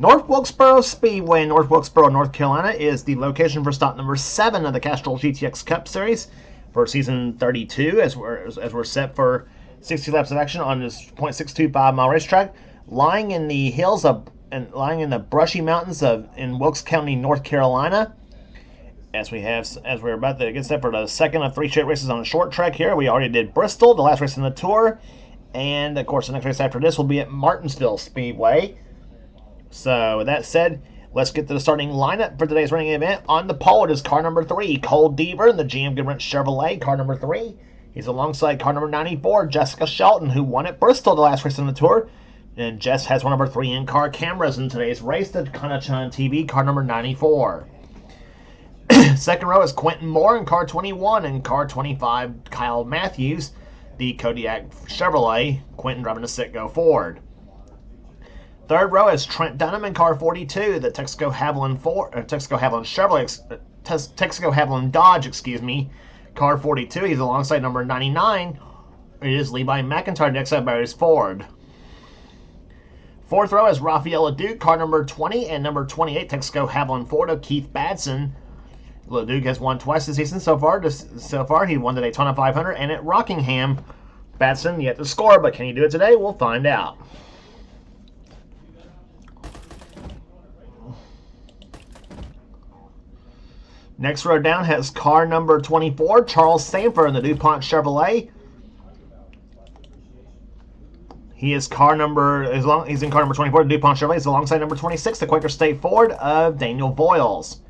North Wilkesboro Speedway in North Wilkesboro, North Carolina is the location for stop number 7 of the Castrol GTX Cup Series for season 32 as we're set for 60 laps of action on this .625 mile racetrack, lying in the hills of and lying in the brushy mountains in Wilkes County, North Carolina. As we're about to get set for the second of 3 straight races on a short track here. We already did Bristol, the last race in the tour, and of course the next race after this will be at Martinsville Speedway. So with that said, let's get to the starting lineup for today's running event. On the pole, it is car number 3, Cole Deaver in the GM Goodwrench Chevrolet, car number 3. He's alongside car number 94, Jessica Shelton, who won at Bristol the last race on the tour. And Jess has one of our 3 in-car cameras in today's race, the Kanachan TV, car number 94. Second row is Quentin Moore in car 21 and car 25, Kyle Matthews, the Kodiak Chevrolet, Quentin driving the Citgo Ford. Third row is Trent Dunham in car 42, the Texaco Haviland Dodge, car 42. He's alongside number 99. It is Levi McIntyre next up by his Ford. Fourth row is Raphael LeDuc, car number 20, and number 28, Texaco Haviland Ford of Keith Badson. LeDuc has won twice this season so far. He won the Daytona 500 and at Rockingham. Badson yet to score, but can he do it today? We'll find out. Next row down has car number 24, Charles Sanford in the DuPont Chevrolet. He's in car number 24, the DuPont Chevrolet. He's alongside number 26, the Quaker State Ford of Daniel Voiles.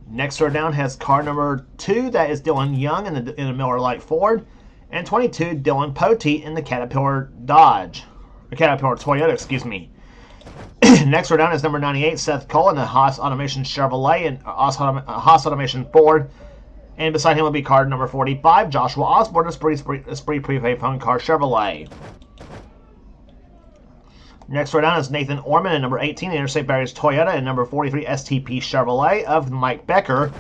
Next row down has car number 2, that is Dylan Young in the Miller Lite Ford, and 22, Dylan Poteet in the Caterpillar Toyota, Next row down is number 98, Seth Cole in the Haas Automation Chevrolet and Haas Automation Ford. And beside him will be car number 45, Joshua Osborne, Esprit Prepaid Phone Car Chevrolet. Next row down is Nathan Orman in number 18, Interstate Barriers Toyota, and number 43, STP Chevrolet of Mike Becker.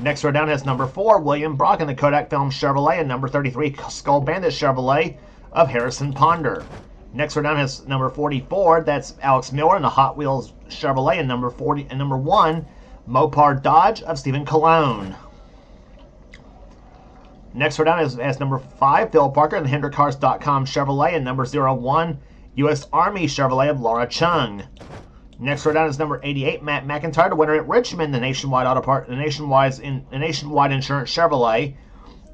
Next row down has number 4, William Brock in the Kodak Film Chevrolet, and number 33, Skull Bandit Chevrolet of Harrison Ponder. Next row down has number 44, that's Alex Miller in the Hot Wheels Chevrolet, and number 1, Mopar Dodge of Stephen Colon. Next row down is number 5, Phil Parker in the HendrickCars.com Chevrolet, and number 01, U.S. Army Chevrolet of Laura Chung. Next row down is number 88, Matt McIntyre, the winner at Richmond, the Nationwide Insurance Chevrolet,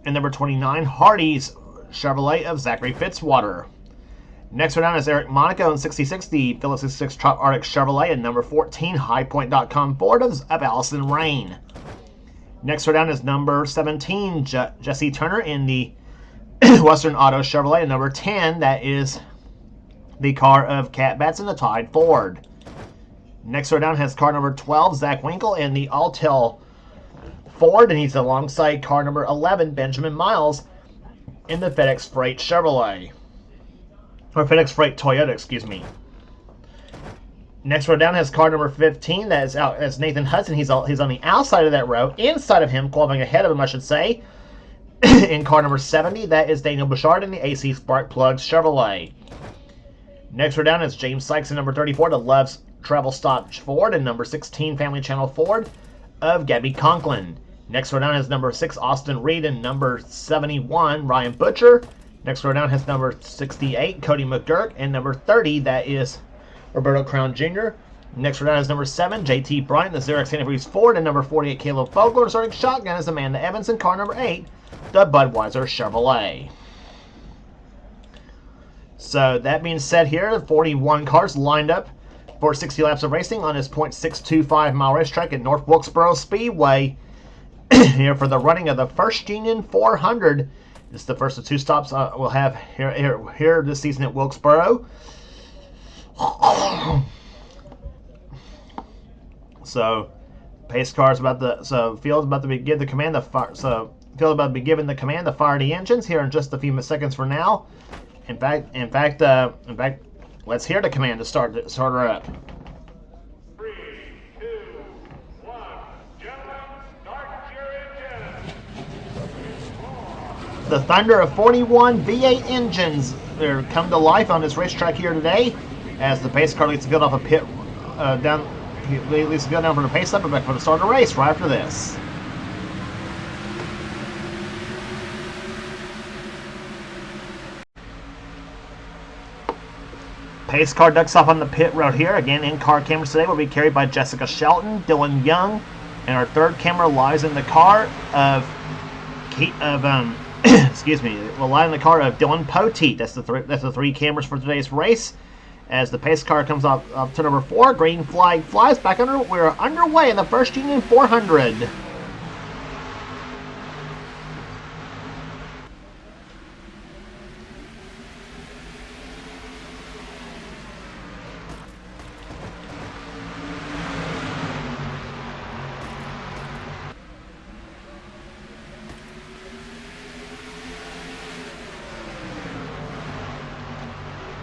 and number 29, Hardee's Chevrolet of Zachary Fitzwater. Next row down is Eric Monaco in 66, the Phillips 66 Trop Arctic Chevrolet, and number 14, HighPoint.com Ford of Allison Rain. Next row down is number 17, Jesse Turner in the Western Auto Chevrolet, and number 10, that is the car of Cat Batson, the Tide Ford. Next row down has car number 12, Zach Winkle in the Altel Ford, and he's alongside car number 11, Benjamin Miles in the FedEx Freight Chevrolet. Or FedEx Freight Toyota, Next row down has car number 15, that's Nathan Hudson. He's on the outside of that row. Inside of him, qualifying ahead of him, I should say, in car number 70, that is Daniel Bouchard in the AC Spark Plugs Chevrolet. Next row down is James Sykes in number 34, the Love's Travel Stop Ford, and number 16, Family Channel Ford of Gabby Conklin. Next row down is number 6, Austin Reed, and number 71, Ryan Butcher. Next row down has number 68, Cody McGurk, and number 30, that is Roberto Crown Jr. Next row down is number 7, JT Bryant, the Xerox Santa Cruz Ford, and number 48, Caleb Fogler. Starting shotgun is Amanda Evans, and car number 8, the Budweiser Chevrolet. So that being said here, 41 cars lined up for 60 laps of racing on this .625 mile racetrack at North Wilkesboro Speedway here for the running of the First Union 400. This is the first of 2 stops we'll have here this season at Wilkesboro. So pace cars Field's about to be given the command to fire. So Field's about to be given the command to fire the engines here in just a few seconds from now. In fact, let's hear the command to start her up. 3, 2, 1, gentlemen, start your engines. The thunder of 41 V8 engines are come to life on this racetrack here today, as the pace car leads the field off down. He leaves the gun down for the pace up and back for the start of the race right after this. Pace car ducks off on the pit road here. Again, in-car cameras today will be carried by Jessica Shelton, Dylan Young, and our third camera lies in the car of excuse me, will lie in the car of Dylan Poteet. That's the three cameras for today's race. As the pace car comes up to number 4, green flag flies back under. We're underway in the first Union 400.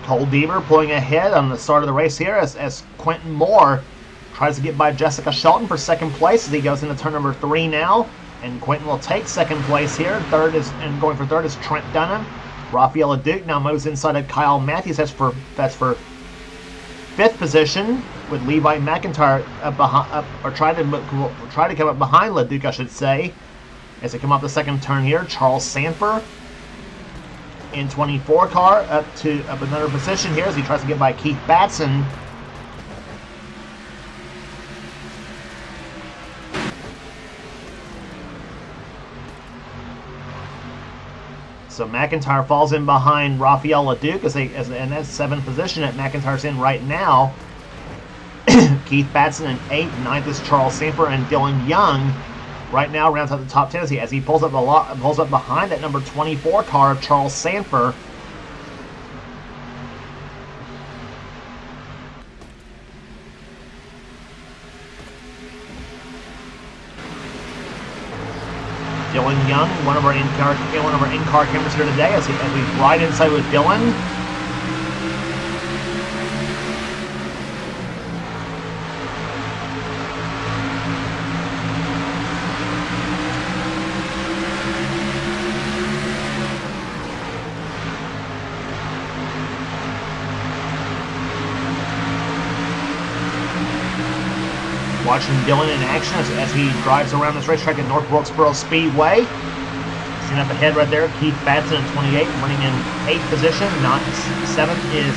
Cole Deaver pulling ahead on the start of the race here as Quentin Moore tries to get by Jessica Shelton for second place as he goes into turn number 3 now. And Quentin will take second place here. Going for third is Trent Dunham. Rafael Duke now moves inside of Kyle Matthews. That's for 5th position with Levi McIntyre try to come up behind LeDuc, I should say, as they come off the second turn here. Charles Sanford in 24 car up another position here as he tries to get by Keith Batson. So McIntyre falls in behind Rafael LeDuc and that's 7th position that McIntyre's in right now. Keith Batson in 8th, 9th is Charles Sanford, and Dylan Young right now rounds out the top 10 as he pulls up behind that number 24 car of Charles Sanford. Dylan Young, one of our in-car cameras here today as we ride inside with Dylan. Watching Dylan in action as he drives around this racetrack at North Wilkesboro Speedway. Seen up ahead right there, Keith Batson at 28, running in 8th position. 7th is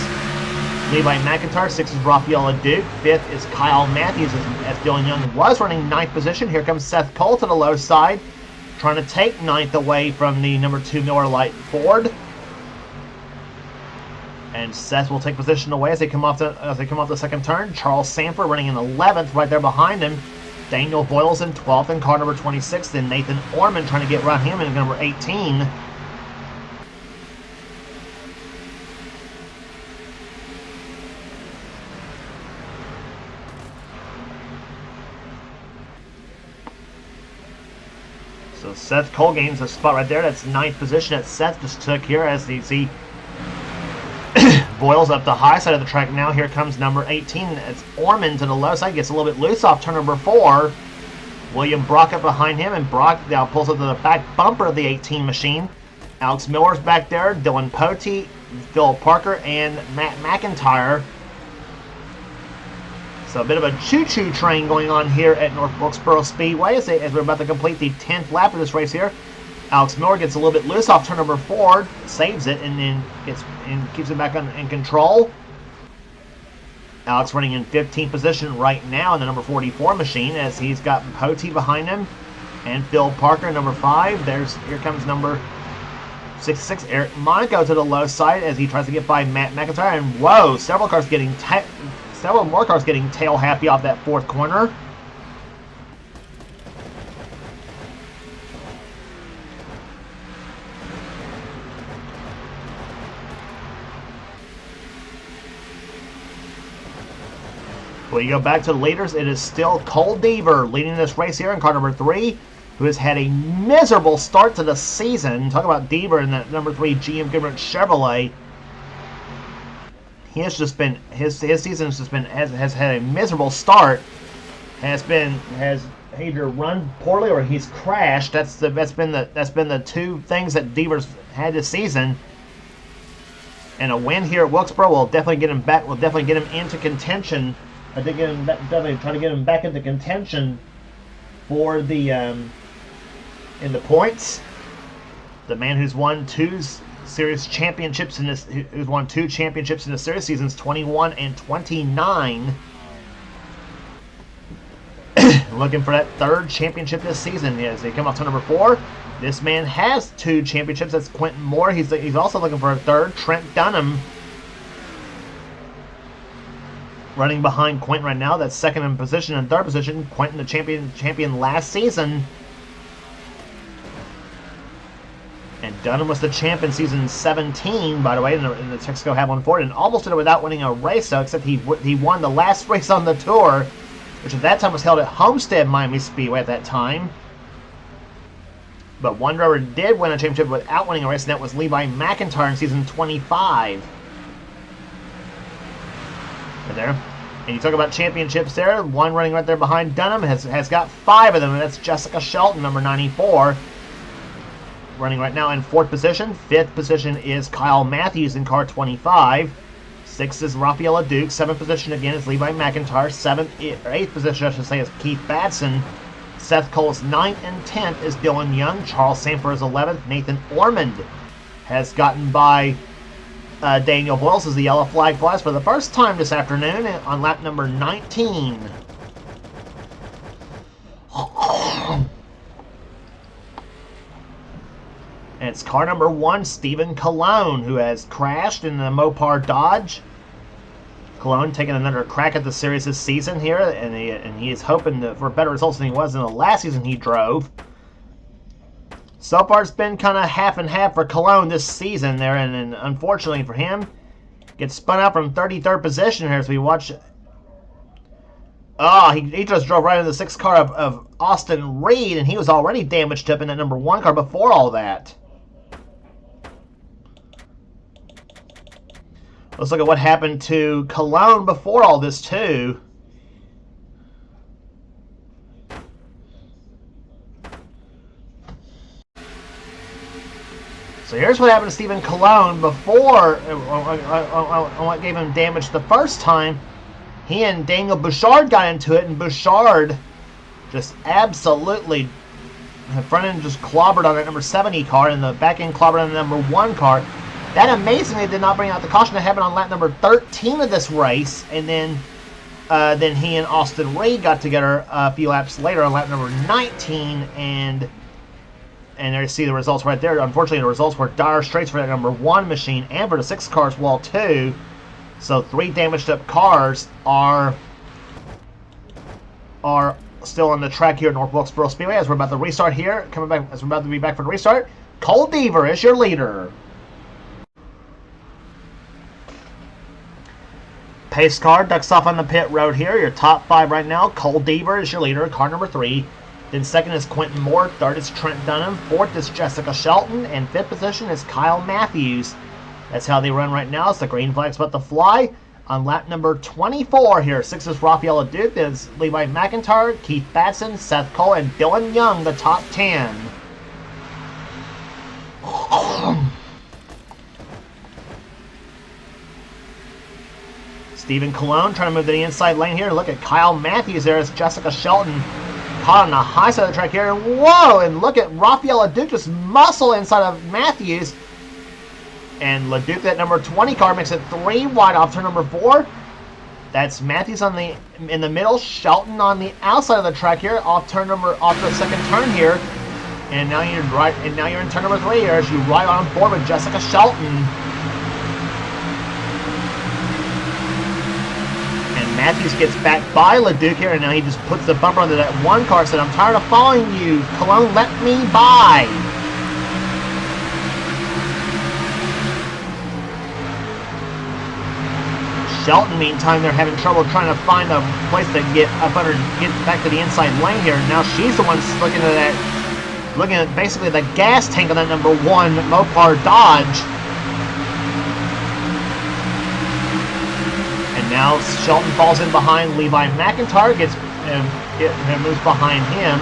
Levi McIntyre. 6th is Rafael Duke. 5th is Kyle Matthews as Dylan Young was running 9th position. Here comes Seth Cole to the low side, trying to take 9th away from the number 2 Miller Lite Ford. And Seth will take position away as they come off the second turn. Charles Sanford running in 11th right there behind him. Daniel Boyles in 12th in car number 26. Then Nathan Orman trying to get around him in number 18. So Seth Cole gains a spot right there. That's 9th position that Seth just took here as you see Boyles up the high side of the track now. Here comes number 18. It's Orman to the low side. Gets a little bit loose off turn number 4. William Brock up behind him, and Brock now pulls up to the back bumper of the 18 machine. Alex Miller's back there. Dylan Poteet, Phil Parker, and Matt McIntyre. So a bit of a choo-choo train going on here at North Wilkesboro Speedway as we're about to complete the 10th lap of this race here. Alex Miller gets a little bit loose off turn number 4, saves it, and then keeps it back in control. Alex running in 15th position right now in the number 44 machine as he's got Poteet behind him and Phil Parker number 5. Here comes number 66 Eric Monaco to the low side as he tries to get by Matt McIntyre, and whoa, several more cars getting tail happy off that 4th corner. When you go back to the leaders, it is still Cole Deaver leading this race here in car number 3, who has had a miserable start to the season. Talk about Deaver in that number 3 GM Goodrich Chevrolet. He has just been his season has had a miserable start. Has either run poorly or he's crashed. That's been the two things that Deaver's had this season. And a win here at Wilkesboro will definitely get him back. Will definitely get him into contention I think definitely try to get him back into contention for the in the points. The man who's won series championships in this, who's won 2 championships in the series seasons 21 and 29. Looking for that 3rd championship this season. As they come off to number 4, this man has 2 championships. That's Quentin Moore. He's also looking for a 3rd. Trent Dunham running behind Quentin right now. That's 2nd in position and 3rd position. Quentin, the champion last season. And Dunham was the champ in season 17, by the way, in the Texaco Have One Ford, and almost did it without winning a race, though, except he won the last race on the tour, which at that time was held at Homestead Miami Speedway at that time. But one driver did win a championship without winning a race, and that was Levi McIntyre in season 25. Right there. And you talk about championships there, one running right there behind Dunham has got 5 of them, and that's Jessica Shelton, number 94. Running right now in 4th position. 5th position is Kyle Matthews in car 25. 6th is Rafaela Duke. 7th position again is Levi McIntyre. 8th position, I should say, is Keith Batson. Seth Cole is 9th, and 10th is Dylan Young. Charles Sanford is 11th. Nathan Ormond has gotten by Daniel Boyles as the yellow flag flies for the first time this afternoon on lap number 19. And it's car number 1, Stephen Colon, who has crashed in the Mopar Dodge. Colon taking another crack at the series this season here, and he is hoping for better results than he was in the last season he drove. So far, it's been kind of half and half for Colon this season there, and unfortunately for him, gets spun out from 33rd position here as we watch. Oh, he just drove right into the 6th car of Austin Reed, and he was already damaged up in that number 1 car before all that. Let's look at what happened to Colon before all this, too. So here's what happened to Stephen Colon before, what gave him damage the first time. He and Daniel Bouchard got into it, and Bouchard just absolutely, the front end just clobbered on that number 70 car, and the back end clobbered on the number 1 car. That amazingly did not bring out the caution that happened on lap number 13 of this race, and then he and Austin Reed got together a few laps later on lap number 19, and there you see the results right there. Unfortunately, the results were dire straits for that number 1 machine and for the 6 cars well too. So 3 damaged up cars are still on the track here at North Wilkesboro Speedway as we're about to restart here. Coming back as we're about to be back for the restart. Cole Deaver is your leader. Pace car ducks off on the pit road here. Your top 5 right now. Cole Deaver is your leader, car number 3. Then 2nd is Quentin Moore. 3rd is Trent Dunham. 4th is Jessica Shelton. And 5th position is Kyle Matthews. That's how they run right now. It's the green flag's about to fly. On lap number 24 here, 6th is Rafaela Duke. Then it's Levi McIntyre, Keith Batson, Seth Cole, and Dylan Young, the top 10. Stephen Colon trying to move to the inside lane here. Look at Kyle Matthews there as Jessica Shelton caught on the high side of the track here. And whoa! And look at Rafael LeDuc just muscle inside of Matthews. And LeDuc, that number 20 car, makes it 3 wide off turn number 4. That's Matthews in the middle, Shelton on the outside of the track here, off the 2nd turn here. And now you're in turn number 3 here as you ride on board with Jessica Shelton. Matthews gets back by LeDuc here, and now he just puts the bumper under that 1 car. Said, "I'm tired of following you. Colon, let me by." Shelton, meantime, they're having trouble trying to find a place to get back to the inside lane here. Now she's the one looking at basically the gas tank on that number 1 Mopar Dodge. Now Shelton falls in behind Levi McIntyre, moves behind him.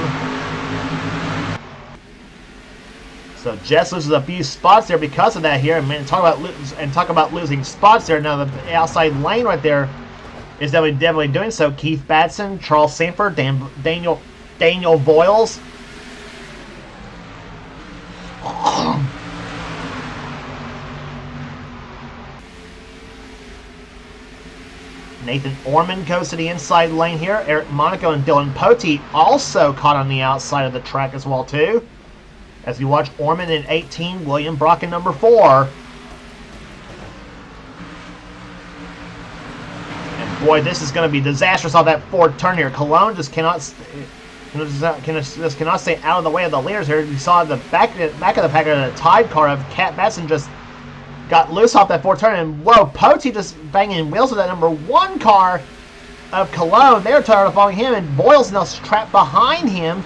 So Jess loses a few spots there because of that here. And talk about losing spots there. Now the outside lane right there is definitely doing so. Keith Batson, Charles Sanford, Daniel Voiles. Nathan Orman goes to the inside lane here. Eric Monaco and Dylan Pote also caught on the outside of the track as well too. As you watch Orman in 18, William Brock in number 4. And boy, this is going to be disastrous off that fourth turn here. Cologne just cannot stay out of the way of the leaders here. You saw the back of the pack of the Tide car of Cat Batson just got loose off that fourth turn, and whoa, Pote just banging wheels with that number 1 car of Cologne. They're tired of following him, and Boyle's now trapped behind him.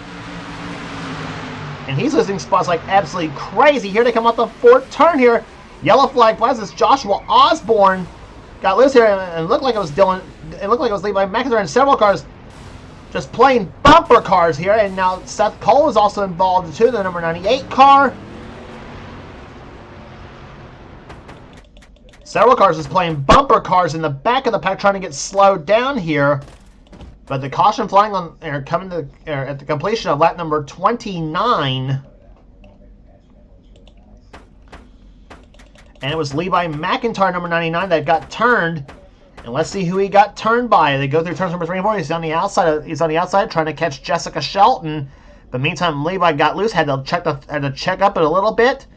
And he's losing spots like absolutely crazy. Here they come off the fourth turn here. Yellow flag flies as Joshua Osborne got loose here, and it looked like it was Dylan. It looked like it was Levi McIntyre and several cars just playing bumper cars here. And now Seth Cole is also involved too, the number 98 car. Several cars is playing bumper cars in the back of the pack, trying to get slowed down here. But the caution flying on coming to at the completion of lap number 29. And it was Levi McIntyre, number 99, that got turned. And let's see who he got turned by. They go through turns number 3 and 4. He's on the outside trying to catch Jessica Shelton. But meantime, Levi got loose, had to check up it a little bit.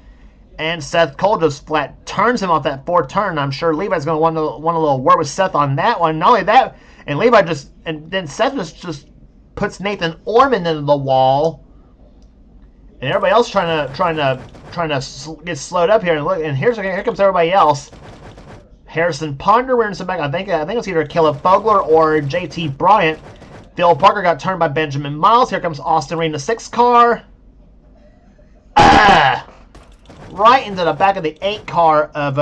And Seth Cole just flat turns him off that fourth turn. I'm sure Levi's going to want a little word with Seth on that one. Not only that, and then Seth just puts Nathan Orman into the wall, and everybody else trying to get slowed up here. And look, and here comes everybody else. Harrison Ponder wearing some back. I think it's either Caleb Fogler or JT Bryant. Phil Parker got turned by Benjamin Miles. Here comes Austin Reed in the 6 car. Right into the back of the 8 car of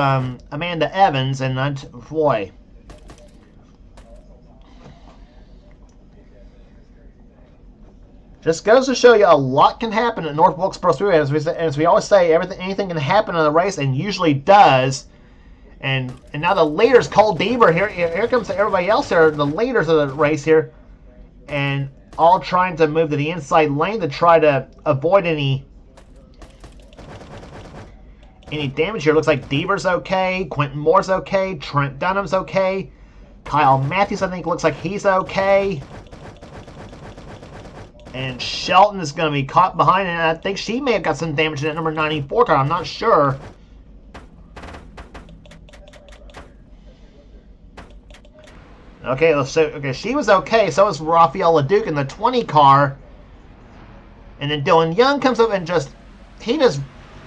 Amanda Evans, and boy. Just goes to show you a lot can happen at North Wilkesboro Speedway. As we always say, anything can happen in the race, and usually does. And now the leaders, Cole Deaver, here comes everybody else here, the leaders of the race here, and all trying to move to the inside lane to try to avoid any damage here. Looks like Deaver's okay, Quentin Moore's okay, Trent Dunham's okay, Kyle Matthews I think looks like he's okay. And Shelton is going to be caught behind, and I think she may have got some damage in that number 94 car. I'm not sure. Okay, she was okay. So was Rafael LeDuc in the 20 car. And then Dylan Young comes up and just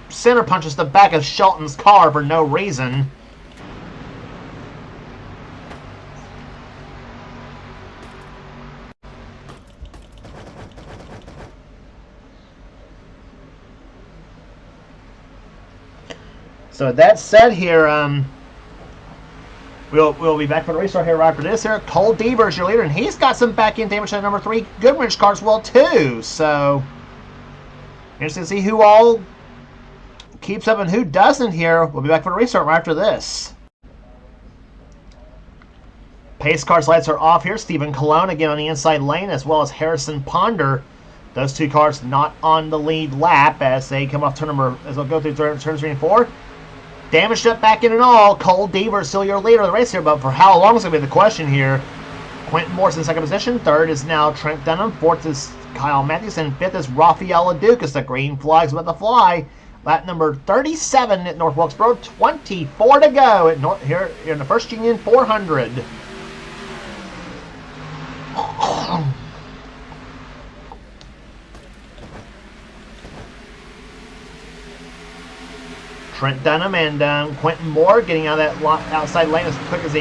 center punches the back of Shelton's car for no reason. So with that said here, we'll be back for the restart here right after this here. Cole Deaver is your leader, and he's got some back-end damage to number 3 Goodrich car as well too. So interesting to see who all keeps up and who doesn't here. We'll be back for the restart right after this. Pace car's lights are off here. Stephen Colon again on the inside lane, as well as Harrison Ponder. Those 2 cars not on the lead lap as they come off as they'll go through turns 3 and 4. Damaged up back in and all. Cole Deaver is still your leader of the race here, but for how long is going to be the question here. Quentin Morris in 2nd position. 3rd is now Trent Dunham. 4th is Kyle Matthews. And 5th is Rafael LeDuc as the green flag's about to fly. Lap number 37 at North Wilkesboro. 24 to go at here in the First Union 400. Trent Dunham and Quentin Moore getting out of that outside lane as quick as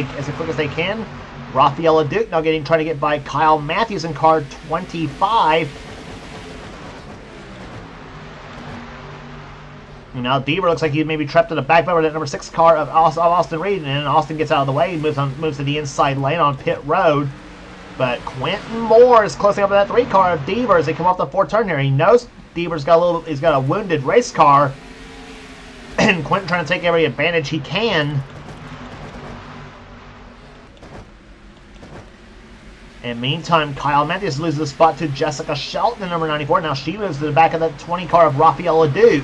they can. Rafael LeDuc now trying to get by Kyle Matthews in car 25. And now Deaver looks like he may be trapped in the back bumper of that number 6 car of Austin Reed, and Austin gets out of the way, moves to the inside lane on pit road. But Quentin Moore is closing up with that 3 car of Deaver as they come off the 4th turn here. He knows Deaver's got a wounded race car. And Quentin trying to take every advantage he can. And meantime, Kyle Matthews loses the spot to Jessica Shelton in number 94. Now she moves to the back of the 20 car of Rafael Leduc.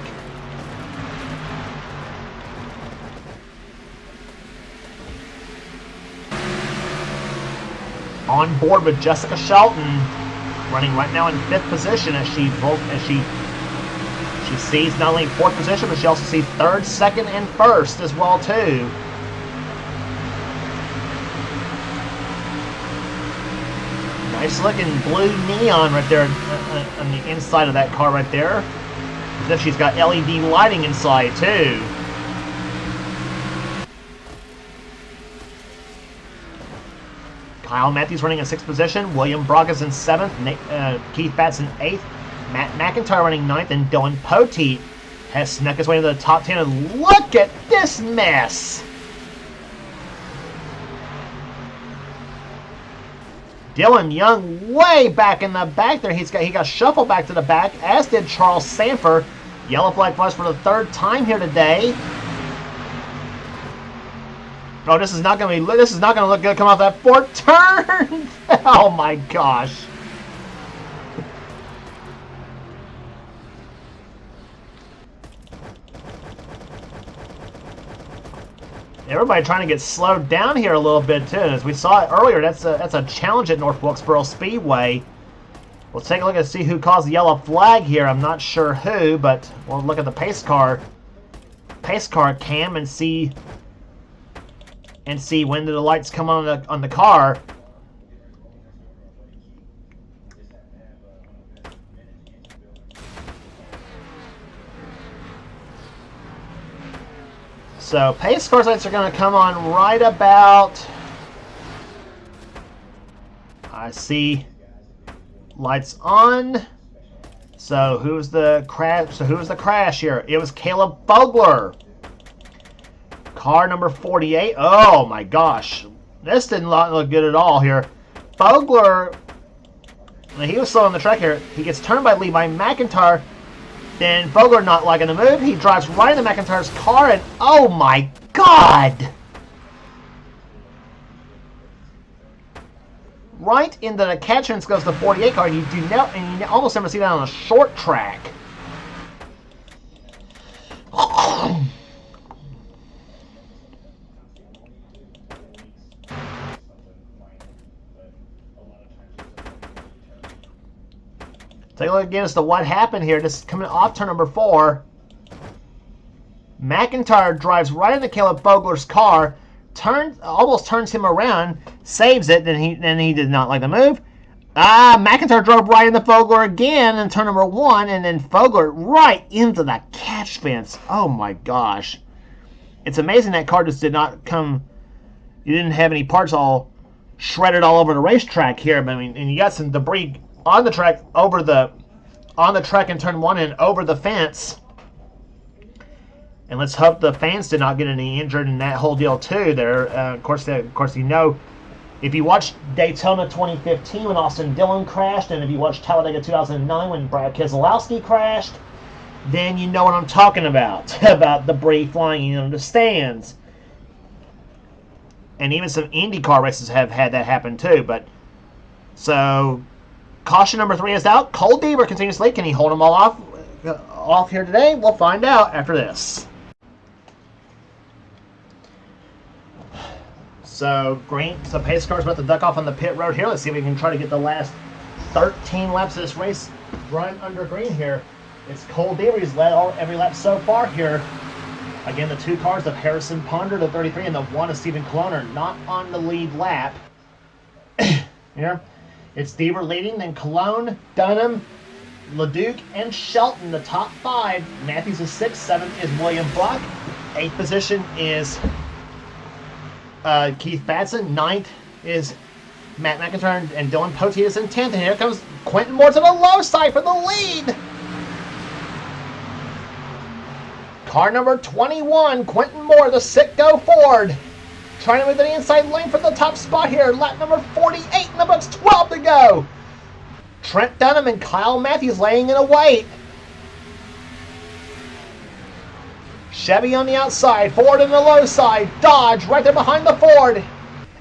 On board with Jessica Shelton, running right now in 5th position as she sees not only 4th position, but she also sees 3rd, 2nd, and 1st as well too. Nice looking blue neon right there on the inside of that car right there. Then she's got LED lighting inside too. Kyle Matthews running in 6th position. William Bragas in 7th. Keith Batts in 8th. Matt McIntyre running 9th. And Dylan Poteet has snuck his way into the top 10. And look at this mess! Dylan Young way back in the back there. He got shuffled back to the back, as did Charles Sanford. Yellow flag flash for the 3rd time here today. Oh, this is not going to look good coming off that 4th turn. Oh my gosh. Everybody trying to get slowed down here a little bit too. As we saw it earlier, that's a challenge at North Wilkesboro Speedway. We'll take a look and see who caused the yellow flag here. I'm not sure who, but we'll look at the pace car cam and see when the lights come on the car. So pace car lights are going to come on right about. I see lights on. So who's the crash here? It was Caleb Fogler. Car number 48. Oh my gosh. This didn't look good at all here. Fogler, he was slow on the track here. He gets turned by Levi McIntyre. Then Fogler not liking the move. He drives right into McIntyre's car and oh my god! Right into the catchments goes the 48 car, and you almost never see that on a short track. Take a look again as to what happened here. This is coming off turn number 4. McIntyre drives right into Caleb Fogler's car, almost turns him around, saves it, then he did not like the move. McIntyre drove right into Fogler again in turn number 1, and then Fogler right into the catch fence. Oh my gosh. It's amazing that car just did not come, you didn't have any parts all shredded all over the racetrack here, but I mean, and you got some debris on the track in turn 1 and over the fence. And let's hope the fans did not get any injured in that whole deal too. There, of course, you know, if you watched Daytona 2015 when Austin Dillon crashed, and if you watched Talladega 2009 when Brad Keselowski crashed, then you know what I'm talking about debris flying into the stands. And even some IndyCar races have had that happen too. But so. Caution number 3 is out. Cole Deaver continues to lead. Can he hold them all off here today? We'll find out after this. So pace car's about to duck off on the pit road here. Let's see if we can try to get the last 13 laps of this race run under green here. It's Cole Deaver. He's led every lap so far here. Again, the 2 cars of Harrison Ponder, the 33, and the 1 of Stephen Colon are not on the lead lap. Here. It's Deaver leading, then Cologne, Dunham, Leduc, and Shelton, the top 5. Matthews is 6th, 7th is William Block. 8th position is Keith Batson. 9th is Matt McIntyre, and Dylan Poteet is in 10th. And here comes Quentin Moore to the low side for the lead. Car number 21, Quentin Moore, the Sitco Ford. Trying to move to the inside lane for the top spot here. Lap number 48 in the books, 12 to go. Trent Dunham and Kyle Matthews laying in a wait. Chevy on the outside, Ford on the low side, Dodge right there behind the Ford.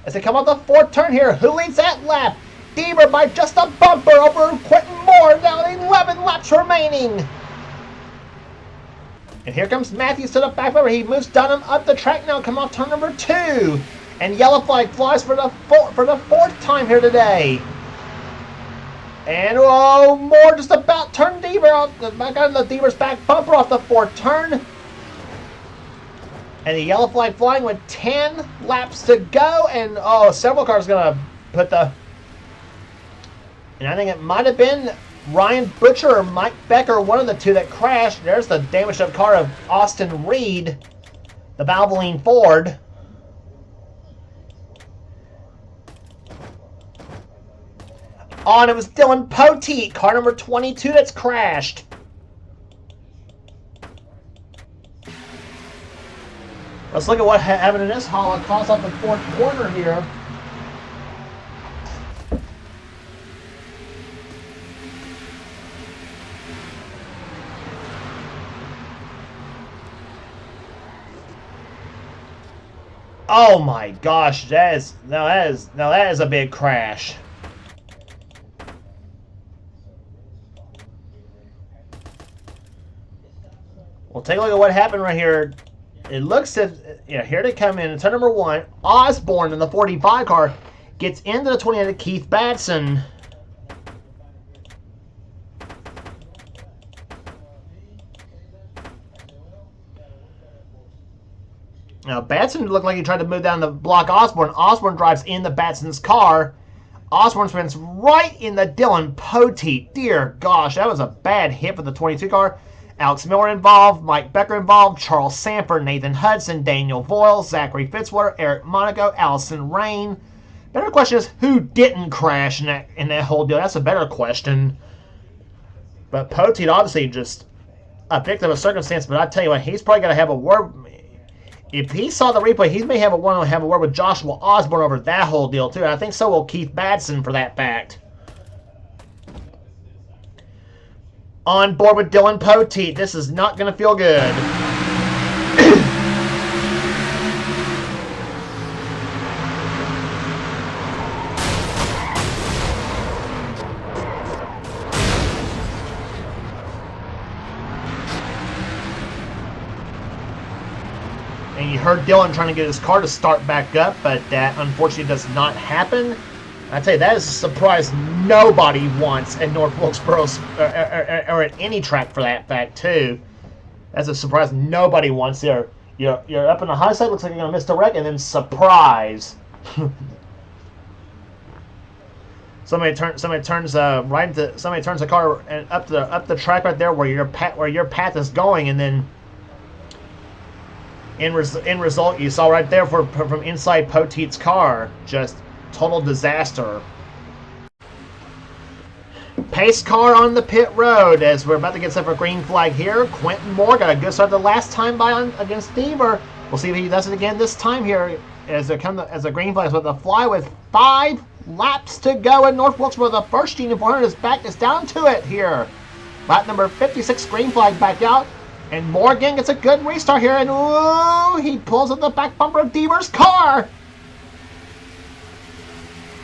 As they come up the 4th turn here, who leads that lap? Deaver by just a bumper over Quentin Moore. Now 11 laps remaining. And here comes Matthews to the back bumper. He moves Dunham up the track now. Come off turn number 2. And yellow flag flies for the fourth time here today. And oh, Moore just about turned Deaver off. Back on the Deaver's back bumper off the 4th turn. And the yellow flag flying with 10 laps to go. And oh, several cars going to put the... And I think it might have been Ryan Butcher or Mike Becker, one of the two that crashed. There's the damaged up car of Austin Reed, the Valvoline Ford. Oh, and it was Dylan Poteet, car number 22, that's crashed. Let's look at what happened in this Holocaust off the 4th corner here. Oh my gosh, that is a big crash. We'll take a look at what happened right here. It looks as, here they come in. Turn number 1, Osborne in the 45 car gets into the 28 of Keith Batson. Now, Batson looked like he tried to move down the block Osborne. Osborne drives into Batson's car. Osborne spins right in the Dylan Poteet. Dear gosh, that was a bad hit for the 22 car. Alex Miller involved, Mike Becker involved, Charles Sanford, Nathan Hudson, Daniel Voyle, Zachary Fitzwater, Eric Monaco, Allison Rain. Better question is, who didn't crash in that whole deal? That's a better question. But Poteet obviously just a victim of circumstance. But I tell you what, he's probably going to have a word. If he saw the replay, he may have a word with Joshua Osborne over that whole deal too. And I think so will Keith Batson for that fact. On board with Dylan Poteet. This is not going to feel good. And you heard Dylan trying to get his car to start back up, but that unfortunately does not happen. I tell you, that is a surprise nobody wants at North Wilkesboro, or at any track for that fact, too. That's a surprise nobody wants there. You're up in the high side, looks like you're going to miss the wreck, and then surprise. Somebody turns the car and up the track right there where your path is going, and then in result you saw right there from inside Poteet's car, just total disaster. Pace car on the pit road as we're about to get set for green flag here. Quentin Moore got a good start the last time against Deaver. We'll see if he does it again this time here as a green flag with a fly with 5 laps to go in North Wilkesboro. The first Genie 400 is down to it here. Lap number 56, green flag back out. And Morgan gets a good restart here, and ooh, he pulls up the back bumper of Deaver's car.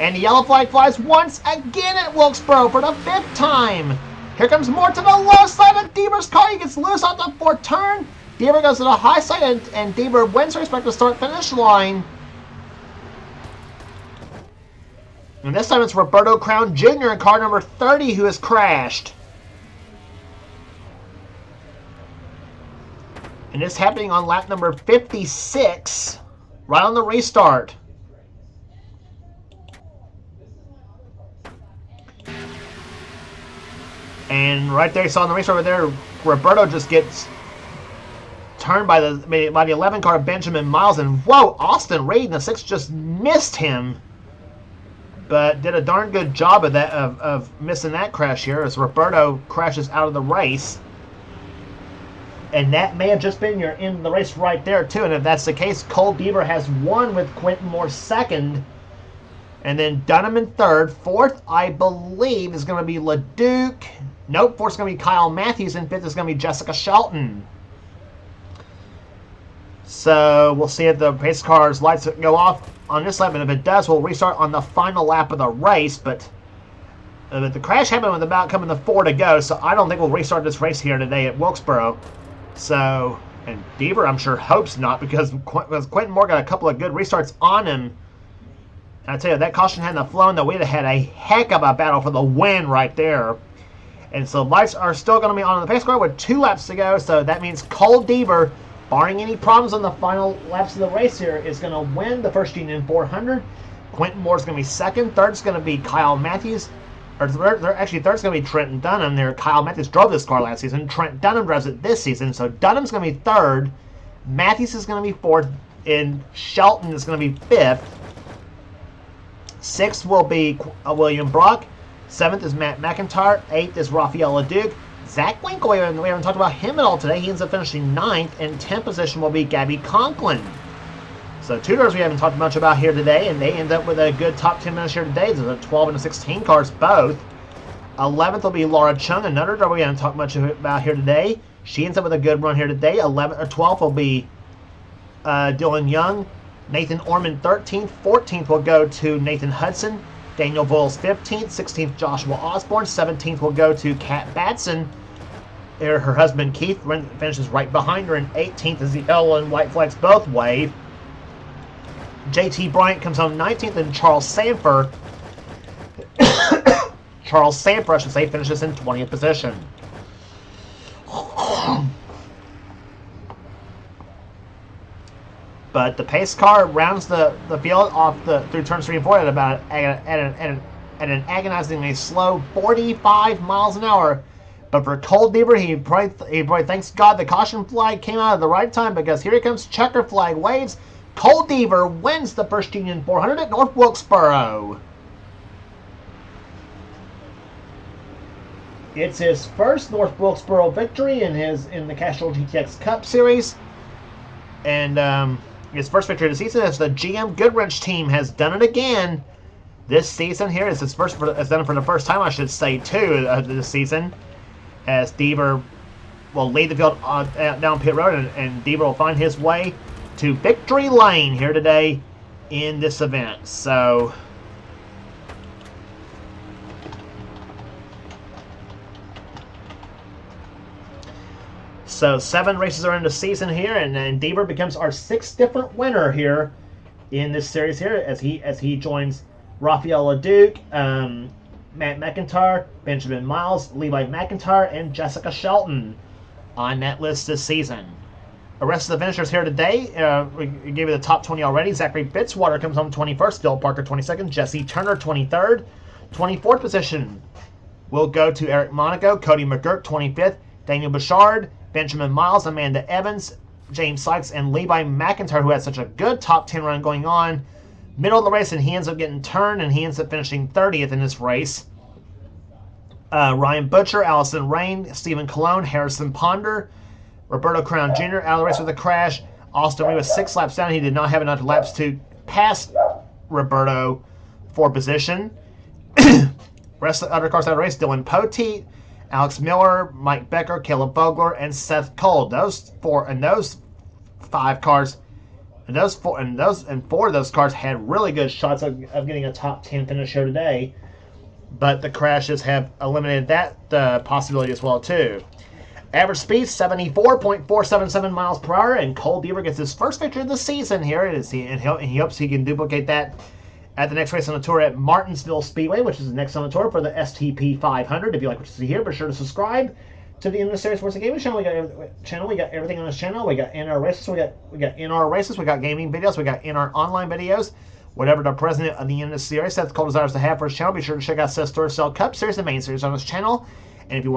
And the yellow flag flies once again at Wilkesboro for the 5th time. Here comes Moore to the low side of Deaver's car. He gets loose off the 4th turn. Deaver goes to the high side, and Deaver wins the respect to start-finish line. And this time it's Roberto Crown Jr. in car number 30 who has crashed. And it's happening on lap number 56, right on the restart. And right there, you saw on the restart right there, Roberto just gets turned by the 11 car of Benjamin Miles, and whoa, Austin Reed in the 6 just missed him, but did a darn good job of that of missing that crash here as Roberto crashes out of the race. And that may have just been your end of the race right there, too. And if that's the case, Cole Deaver has won with Quentin Moore 2nd. And then Dunham in 3rd. 4th, I believe, is going to be LeDuc. Nope, 4th is going to be Kyle Matthews. And 5th is going to be Jessica Shelton. So we'll see if the pace car's lights go off on this lap. And if it does, we'll restart on the final lap of the race. But But the crash happened with about coming to 4 to go, so I don't think we'll restart this race here today at Wilkesboro. So, and Deaver, I'm sure, hopes not, because Quentin Moore got a couple of good restarts on him. And I tell you, that caution hadn't flown, though, we'd have had a heck of a battle for the win right there. And so lights are still going to be on the pace car with 2 laps to go, so that means Cole Deaver, barring any problems on the final laps of the race here, is going to win the first GTX 400. Quentin Moore's going to be second. Third's going to be Kyle Matthews. Actually, third's going to be Trenton Dunham there. Kyle Matthews drove this car last season. Trent Dunham drives it this season. So Dunham's going to be third. Matthews is going to be fourth. And Shelton is going to be fifth. Sixth will be William Brock. Seventh is Matt McIntyre. Eighth is Raphael Leduc. Zach Winkle, we haven't talked about him at all today. He ends up finishing ninth. And 10th position will be Gabby Conklin. So two drivers we haven't talked much about here today, and they end up with a good top 10 minutes here today. There's a 12 and a 16 cars both. 11th will be Laura Chung, another driver we haven't talked much about here today. She ends up with a good run here today. 12th will be Dylan Young. Nathan Orman 13th. 14th will go to Nathan Hudson. Daniel Voiles 15th. 16th Joshua Osborne. 17th will go to Kat Batson. Her husband Keith finishes right behind her, and 18th is the yellow and white flags both wave. JT Bryant comes home 19th, and Charles Sanford, I should say, finishes in 20th position. But the pace car rounds the field off through turns 3 and 4 at about at an agonizingly slow 45 miles an hour. But for Cole Deaver, he probably thanks God the caution flag came out at the right time, because here he comes, checker flag waves. Cole Deaver wins the first GTX 400 at North Wilkesboro. It's his first North Wilkesboro victory in the Castrol GTX Cup Series, and his first victory of the season as the GM Goodrich team has done it again this season. Here is his first, has done it for the first time, I should say, too, this season, as Deaver will lead the field down pit road, and Deaver will find his way to victory lane here today in this event. So So 7 races are in the season here, and Deaver becomes our 6th different winner here in this series here, as he joins Raphael Leduc, Matt McIntyre, Benjamin Miles, Levi McIntyre, and Jessica Shelton on that list this season. The rest of the finishers here today, we gave you the top 20 already. Zachary Fitzwater comes home 21st, Bill Parker 22nd, Jesse Turner 23rd. 24th position will go to Eric Monaco, Cody McGurk 25th, Daniel Bouchard, Benjamin Miles, Amanda Evans, James Sykes, and Levi McIntyre, who had such a good top 10 run going on. Middle of the race, and he ends up getting turned, and he ends up finishing 30th in this race. Ryan Butcher, Allison Rain, Stephen Colon, Harrison Ponder, Roberto Crown Jr. out of the race with a crash. Austin Lee was 6 laps down. He did not have enough laps to pass Roberto for position. Rest of the other cars out of the race, Dylan Poteet, Alex Miller, Mike Becker, Caleb Vogler, and Seth Cole. Those 4 of those cars had really good shots of getting a top 10 finish here today. But the crashes have eliminated that possibility as well too. Average speed 74.477 miles per hour, and Cole Deaver gets his first victory of the season here, and he hopes he can duplicate that at the next race on the tour at Martinsville Speedway, which is the next on the tour for the STP 500. If you like what you see here, be sure to subscribe to the NNSCRA Sports and Gaming channel. We got everything on this channel. We got NR races. We got NR races. We got gaming videos. We got NR online videos. Whatever the president of the NNSCRA Seth Cole desires to have for his channel, be sure to check out Seth's Store Cell Cup Series, the main series on his channel. And if you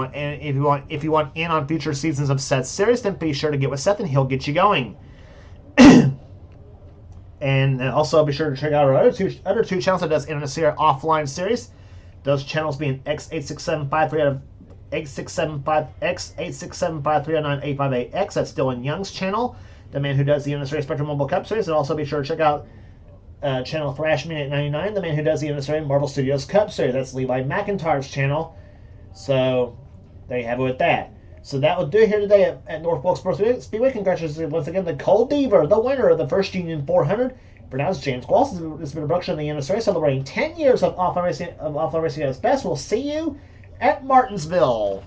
want in on future seasons of Seth's series, then be sure to get with Seth, and he'll get you going. And also be sure to check out our other two channels that does NNSCRA offline series. Those channels being X86753 X867530985AX. That's Dylan Young's channel, the man who does the NNSCRA Spectrum Mobile Cup Series. And also be sure to check out channel Thrashman899, the man who does the NNSCRA Marvel Studios Cup Series. That's Levi McIntyre's channel. So there you have it with that. So that will do it here today at North Wilkesboro Speedway. Congratulations once again to Cole Deaver, the winner of the first GTX 400 For now, it's James Qualls. This has been a production of the NNSCRA celebrating 10 years of offline racing at its best. We'll see you at Martinsville.